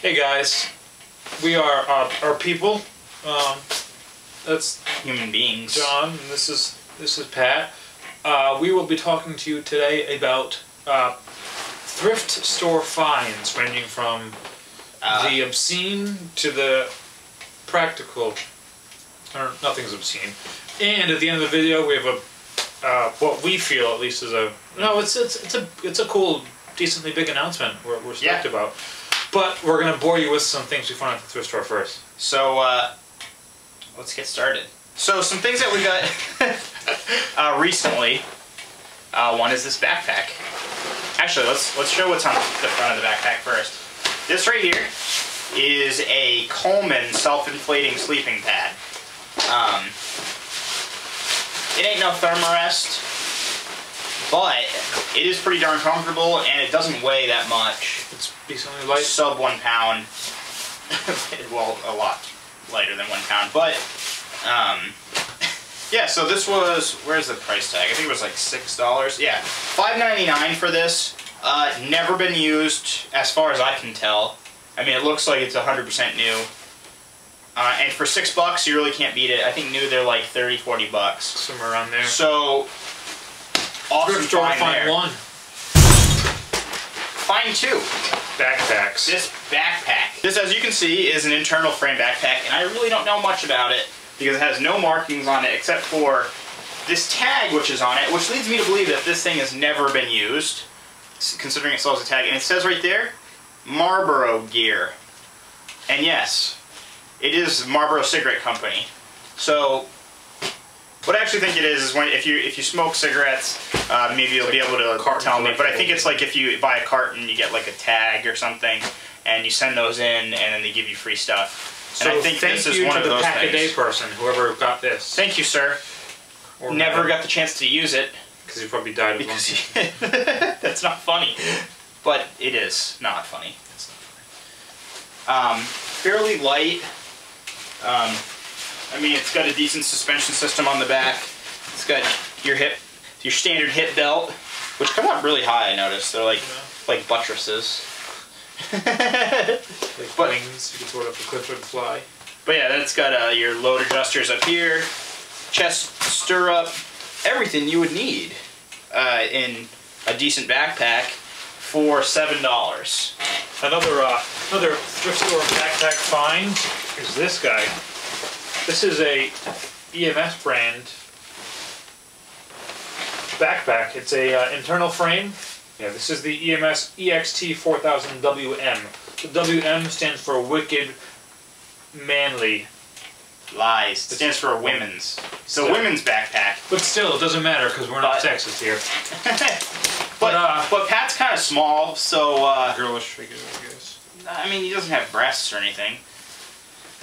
Hey guys, we are our people. That's human beings. John, and this is Pat. We will be talking to you today about thrift store finds, ranging from the obscene to the practical. Or nothing's obscene. And at the end of the video, we have a what we feel at least is it's a cool, decently big announcement we're stoked about. But we're gonna bore you with some things we found at the thrift store first. So let's get started. So some things that we got recently. One is this backpack. Actually, let's show what's on the front of the backpack first. This right here is a Coleman self-inflating sleeping pad. It ain't no Thermarest, but it is pretty darn comfortable, and it doesn't weigh that much. It's decently light. Sub 1 pound. Well, a lot lighter than 1 pound, but yeah. So this was, where's the price tag? I think it was like $6. Yeah, $5.99 for this. Never been used, as far as I can tell. I mean, it looks like it's 100% new. And for $6, you really can't beat it. I think new they're like 30, 40 bucks. Somewhere around there. So, awesome find there. One. Find two. Backpacks. This backpack. This, as you can see, is an internal frame backpack, and I really don't know much about it because it has no markings on it except for this tag which is on it, which leads me to believe that this thing has never been used, considering it still has a tag. And it says right there, Marlboro gear. And yes, it is Marlboro Cigarette Company. So, what I actually think it is when if you smoke cigarettes, maybe you'll be able to tell me. But I think it's like if you buy a carton, you get like a tag or something, and you send those in, and then they give you free stuff. So and I think this is one of those Pack a Day things. person, whoever got this. Thank you, sir. Or never got the chance to use it because he probably died of one. That's not funny, but it is not funny. It's not funny. Fairly light. I mean, it's got a decent suspension system on the back. It's got your standard hip belt, which come up really high. I noticed they're like buttresses. Like wings, you can sort of a cliff and fly. But yeah, that's got your load adjusters up here, chest stirrup, everything you would need in a decent backpack for $7. Another thrift store backpack find is this guy. This is a EMS brand backpack. It's a internal frame. Yeah, this is the EMS EXT 4000 WM. The WM stands for Wicked Manly. Lies. It stands for women's. It's a women's backpack. But still, it doesn't matter because we're not sexist here. but Pat's kind of small, so girlish figure, I guess. I mean, he doesn't have breasts or anything,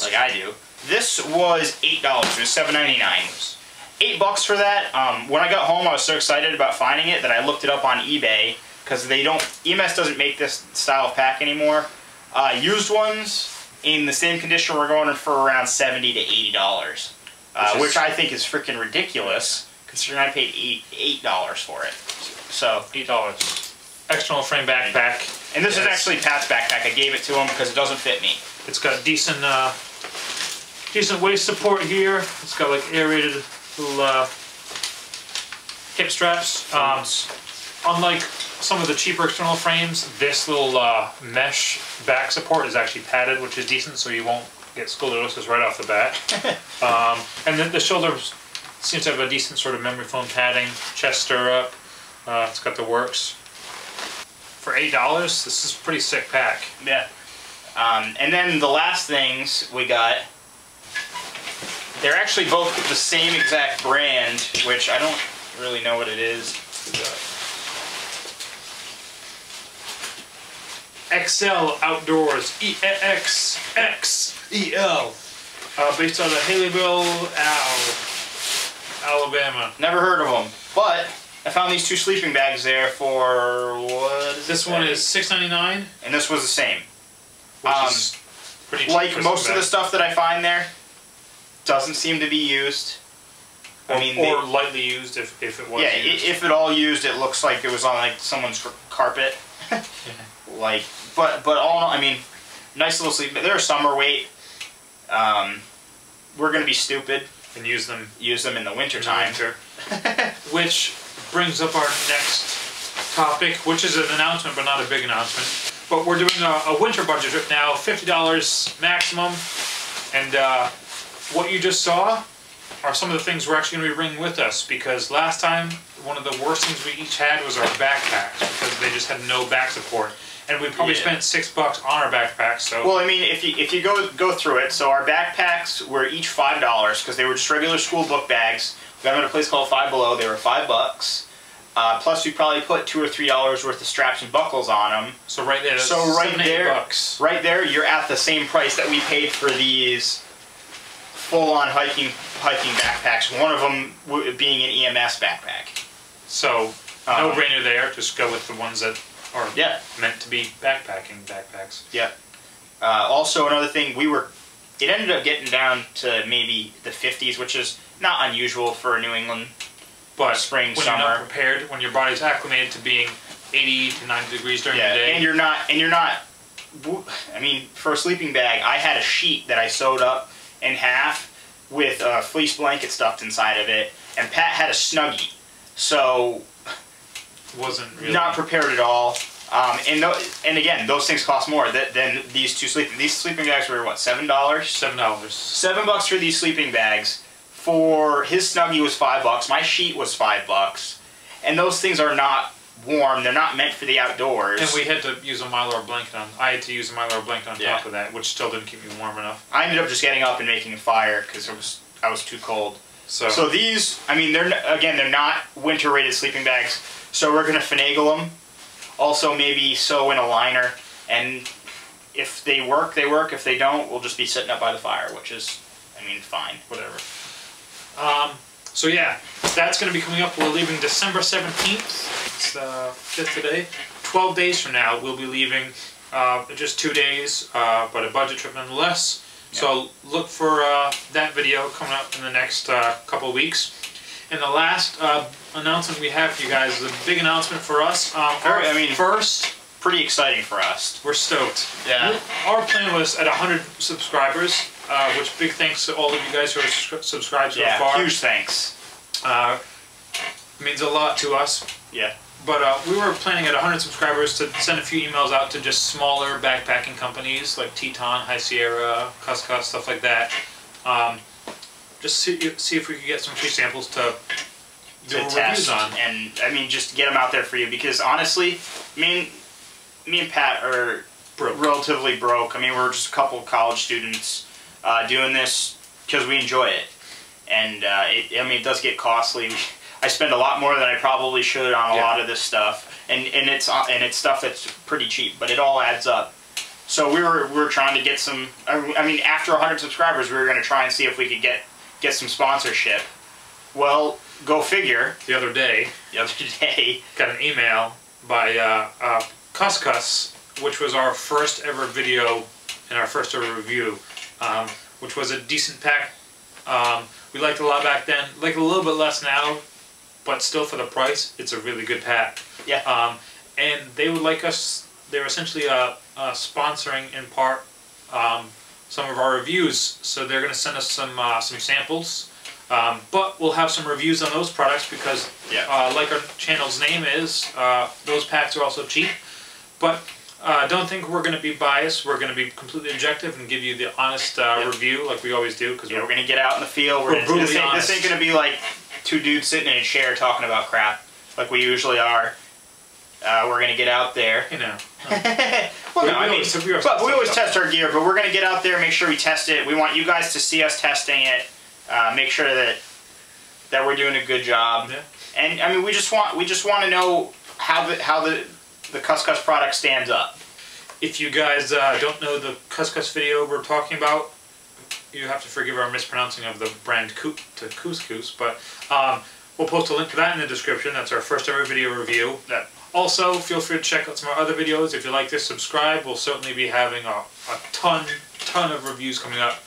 like I do. This was $8. It was $7.99. $8 for that. When I got home, I was so excited about finding it that I looked it up on eBay because EMS doesn't make this style of pack anymore. Used ones in the same condition were going for around $70 to $80, which I think is freaking ridiculous considering I paid $8 for it. So $8. External frame backpack. And this is actually Pat's backpack. I gave it to him because it doesn't fit me. It's got decent waist support here. It's got like aerated little hip straps. Unlike some of the cheaper external frames, this little mesh back support is actually padded, which is decent, so you won't get scoliosis right off the bat. And then the shoulder seems to have a decent sort of memory foam padding, chest stirrup. It's got the works. For $8, this is a pretty sick pack. Yeah. And then the last things we got, they're actually both the same exact brand, which I don't really know what it is. XL Outdoors, XXEL, based out of Haleyville, Alabama. Never heard of them, but I found these two sleeping bags there for, what is this one is $6.99, and this was the same. Which is pretty cheap. Like most of the stuff that I find there, doesn't seem to be used. I mean, or lightly used if it was. Yeah, used. If at all used, it looks like it was on like someone's carpet. Like, but all in all, I mean, Nice little sleep. They're a summer weight. We're gonna be stupid and use them in the winter time. Which brings up our next topic, which is an announcement, but not a big announcement. But we're doing a winter budget trip now, $50 maximum. And what you just saw are some of the things we're actually going to be bringing with us, because last time one of the worst things we each had was our backpacks, because they just had no back support. And we probably spent $6 on our backpacks. So well, I mean, if you go through it, so our backpacks were each $5 because they were just regular school book bags. We got them at a place called Five Below. They were $5. Plus, we probably put $2 or $3 worth of straps and buckles on them. So right there, that's $7-8. Right there, you're at the same price that we paid for these full-on hiking backpacks. One of them being an EMS backpack. So no brainer there. Just go with the ones that are meant to be backpacks. Yeah. Also, another thing, it ended up getting down to maybe the 50s, which is not unusual for New England. But spring, when summer. you're not prepared, when your body's acclimated to being 80 to 90 degrees during the day. And you're not, I mean, for a sleeping bag, I had a sheet that I sewed up in half with a fleece blanket stuffed inside of it, and Pat had a Snuggie. So, wasn't really not prepared at all. And again, those things cost more than these two sleeping. These sleeping bags were what, $7? $7. $7 for these sleeping bags. For his Snuggie was $5. My sheet was $5. And those things are not warm. They're not meant for the outdoors. And we had to use a Mylar blanket on. I had to use a Mylar blanket on top of that, which still didn't keep me warm enough. I ended up just getting up and making a fire because I was too cold. So these, I mean, they're not winter rated sleeping bags. So we're gonna finagle them. Also, maybe sew in a liner, and if they work, they work. If they don't, we'll just be sitting up by the fire, which is, I mean, fine, whatever. So yeah, that's going to be coming up. We're leaving December 17th. It's the 5th today. 12 days from now, we'll be leaving. Just 2 days, but a budget trip nonetheless. Yeah. So look for that video coming up in the next couple of weeks. And the last announcement we have for you guys is a big announcement for us. First, pretty exciting for us. We're stoked. Yeah. Our plan was at 100 subscribers, which big thanks to all of you guys who are subscribed so far. Huge thanks. Means a lot to us. Yeah. But we were planning at 100 subscribers to send a few emails out to just smaller backpacking companies like Teton, High Sierra, Cuscus, stuff like that. Just see if we could get some free samples to do reviews on. And I mean, just get them out there for you, because honestly, me and Pat are relatively broke. I mean, we're just a couple of college students doing this because we enjoy it, and it does get costly. I spend a lot more than I probably should on a lot of this stuff, and it's stuff that's pretty cheap, but it all adds up. So we were trying to get some. I mean, after 100 subscribers, we were going to try and see if we could get some sponsorship. Well, go figure. The other day, got an email by Cuscus, which was our first ever video and our first ever review, which was a decent pack. We liked it a lot back then. Like a little bit less now, but still for the price, it's a really good pack. Yeah. And they would like us. They're essentially sponsoring in part some of our reviews. So they're going to send us some samples. But we'll have some reviews on those products because, like our channel's name is, those packs are also cheap. But don't think we're going to be biased. We're going to be completely objective and give you the honest review like we always do. Because we're going to get out in the field. This ain't going to be like two dudes sitting in a chair talking about crap like we usually are. We're going to get out there. You know. Well, no, we always test our gear, but we're going to get out there, make sure we test it. We want you guys to see us testing it. Make sure that we're doing a good job. Yeah. And I mean, we just want to know how the Cuscus product stands up. If you guys don't know the Cuscus video we're talking about, you have to forgive our mispronouncing of the brand Couscous, but we'll post a link to that in the description. That's our first ever video review. Also, feel free to check out some of our other videos. If you like this, subscribe. We'll certainly be having a ton of reviews coming up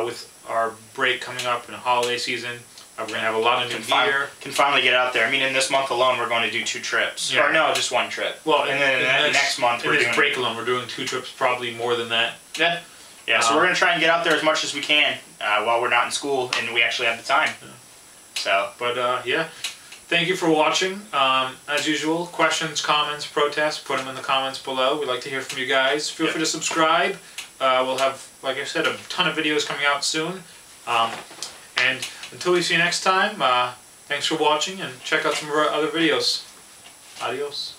with our break coming up in the holiday season. We're gonna have a lot of new gear. Can finally get out there. I mean, in this month alone, we're going to do 2 trips. Yeah. Or no, just 1 trip. Well, and then next month we're doing break alone. We're doing 2 trips, probably more than that. Yeah. Yeah. So we're gonna try and get out there as much as we can while we're not in school and we actually have the time. Yeah. So. But yeah. Thank you for watching. As usual, questions, comments, protests, put them in the comments below. We'd like to hear from you guys. Feel free to subscribe. We'll have, like I said, a ton of videos coming out soon. And until we see you next time, thanks for watching and check out some of our other videos. Adios.